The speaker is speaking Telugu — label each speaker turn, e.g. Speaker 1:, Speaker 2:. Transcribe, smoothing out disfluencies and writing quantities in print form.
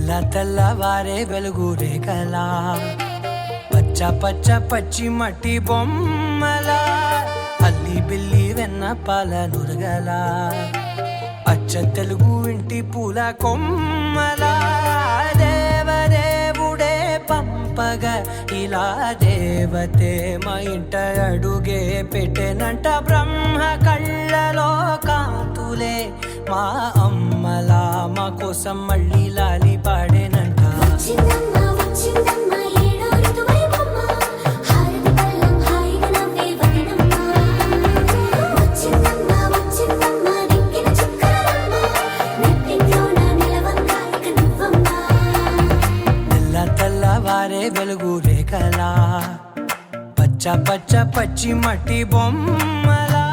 Speaker 1: తెల్లవారే వెలుగు రేఖలా పచ్చ పచ్చ పచ్చి మట్టి బొమ్మలా అల్లి బిల్లి వెన్న పాల నురగలా అచ్చ తెలుగు ఇంటి పూల కొమ్మలా దేవదేవుడే పంపగా ఇలా దేవతే మా ఇంట అడుగే పెట్టెనంట బ్రహ్మ కళ్ళలో కాంతులే మా అమ్మలా మా కోసం మళ్ళీ లాలి పాడేనంట తెల్లవారే వెలుగు రేఖలా పచ్చ పచ్చ పచ్చి మట్టి బొమ్మలా